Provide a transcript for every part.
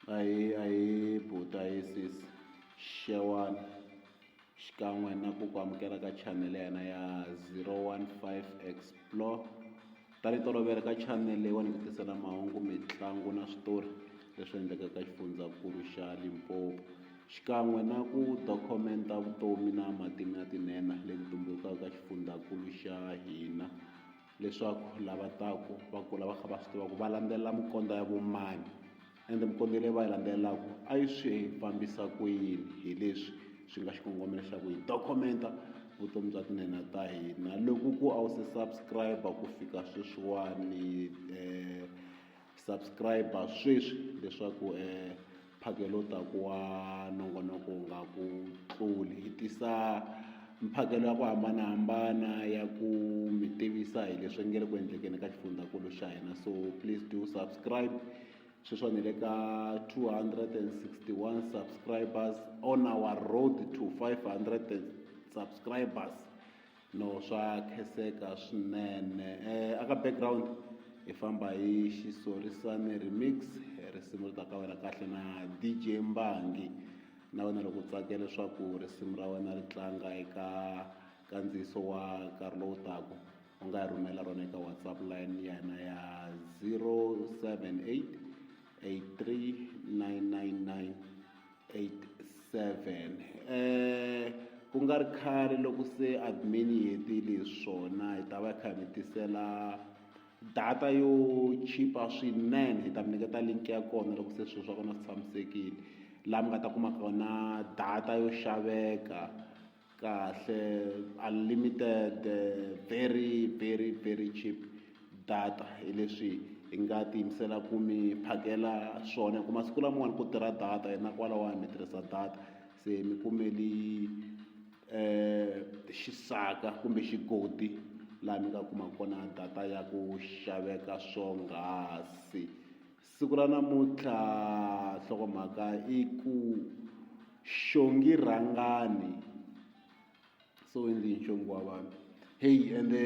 Ahee buta hi sis xewani xikan'we na ku amukela ka channel ya hina ya 015 explore tani tolovela ka channel leyiwani ku tisela mahungu mitlangu na switori leswi endlekaka ka xifundzankulu xa Limpopo xikan'we na ku documenta vutomi na matimu ya tinhenha leti tumbulukaka ka xifundzankulu xa hina leswaku lava taku va kula va kha va swi tiva ku va landzelela mikondo ya vumani ende mikondo leyi va yi landzelelaku a yi swi fambisa ku yini hi leswi swi nga xikongomelo xa ku hi documenta vutomi bya tinhenha ta hina loko ku a wu se subscribe ku fika sweswiwani subscribe sweswi leswaku mphakelo ta ku wa nongonoko wu nga ku tluli hi tisa mphakelo ya ku hambanahambana ya ku mi tivisa hi leswi nga le ku endlekeni ka xifundzankulu xa hina so please do subscribe sweswi ni le ka 261 subscribers on our road to 500 subscribers no swa kheseka swinene aka background hi famba hi xisorisani remix risimu ri ta ka wena kahle na DJ Mbangi na wena loko tsakela leswaku risimu ra wena ri tlanga eka kandziyiso wa nkarhi lowu taku u nga hi rhumela rona eka WhatsApp line ya hina ya 078 8399987 ku nga ri khale loko se admin yi hetile swona hi ta va kha mi tisela data yo chipa swinene hi ta mi nyiketa link ya kona loko se swilo swa kona swi tshamisekile laha mi nga ta kuma kona data yo xaveka kahle unlimited very cheap data hi leswi hi nga tiyimisela ku mi phakela swona ku masiku laman'wana ku tirha data na kwalaho mi tirhisa data se mi kumeli xisaka kumbe xigodi laha mi nga kuma kona data ya ku xaveka swonghasi siku ra namuntlha nhlokomhaka i ku Xongi Rhangani so endli nxongi wa vanhu hey ende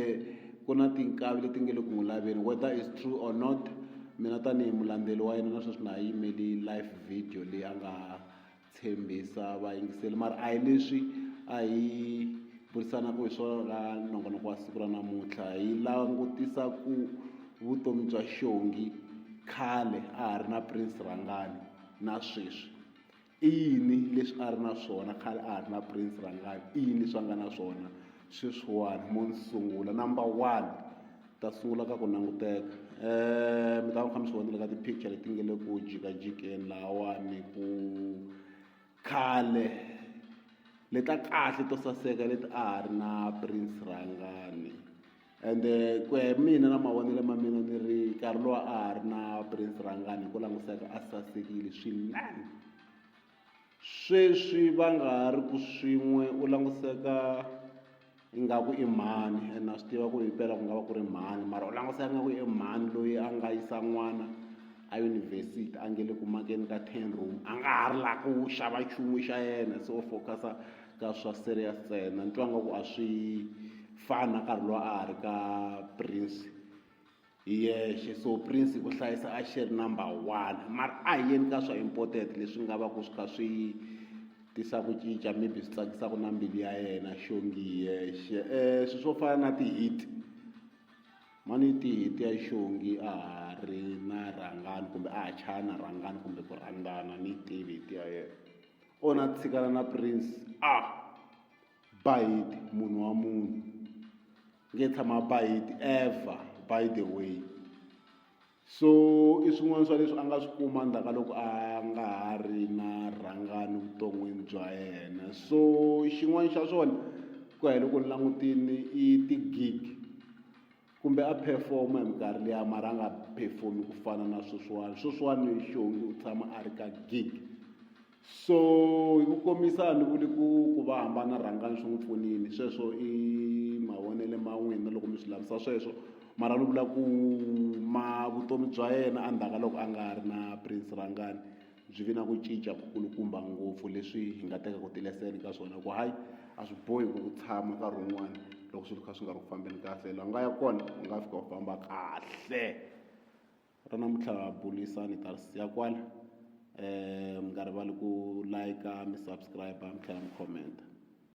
ku na tinkavi leti nge le ku n'wi laveni whether is true or not mina tanihi mulandzeli wa yena na sweswi na ha yimeli live video leyi a nga tshembisa vayingiseli mara a hi leswi a hi burisanaka hi swona ka nongonoko wa siku ra namuntlha hi langutisa ku vutomi bya Xongi khale a ha ri na Prince Rhangani na sweswi i yini leswi a ri na swona khale a ha ri na Prince Rhangani i yini leswi a nga na swona sweswiwani mo ni sungula number 1 ta sungula ka ku languteka mi ta kha mi swi vonile ka ti-picture leti nga le ku jikajikeni lahawani ku khale leta kahle to saseka leti a ha ri na Prince Rhangani ende ku ya hi mina na mavonelo ma mina ni ri nkarhi lowu a ha ri na Prince Rhangani ku languseka a sasekile swinene sweswi va nga ha ri ku swin'we u languseka ingaku i mhani ene na swi tiva ku himpela ku nga va ku ri mhani mara u languseka nga ku i mhani loyi a nga yisa n'wana a yunivhesiti a nge le ku makeni ka 10 room a nga ha ri la ku xava nchumu xa yena se u focus-a ka swa serious ntsena ni twa nga ku a swi fani na nkarhi lowu a ha ri ka Prince hi yexe so Prince ku hlayisa a xi ri number 1 mara a hi yeni ka swa important leswi nga va ku swi kha swi tisa ku cinca maybe swi tsakisaka na mbilu ya yena Xongi hi yexe swi swo fana na ti-hit mani ti-hit ya Xongi a ha ri na Rhangani kumbe a ha chaya na Rhangani kumbe ku rhandzana ni tivi hit ya yena o na tshikana na Prince ba hit munhu wa munhu nge tshama ba hit ever by the way so i swin'wana swa leswi a nga swi kuma ndzhaka loko a nga ha ri na Rhangani vuton'wini bya yena so xin'wana xa swona ku ya loko ni langutini i ti-gig kumbe a performa hi minkarhi liya mara a nga performi ku fana na sweswiwani Xongi u tshama a ri ka gig so hi ku komisa ni vuli ku va hambana Rhangani swi n'wi pfunini sweswo i mavonele ma n'wina loko mi swi lavisa sweswo mara ni vula ku vutomi bya yena endzhaku loko a nga ha ri na Prince Rhangani byi vi na ku cinca ku kulukumba ngopfu leswi hi nga teka ku tileseni ka swona ku hayi a swi bohi ku tshama nkarhi wun'wani loko swilo kha swi nga ri ku fambeni kahle la u nga ya kona u nga fika u famba kahle ra namuntlha bulisani ta ri siya kwala ku like mi subscribe mi tlhela mi comment.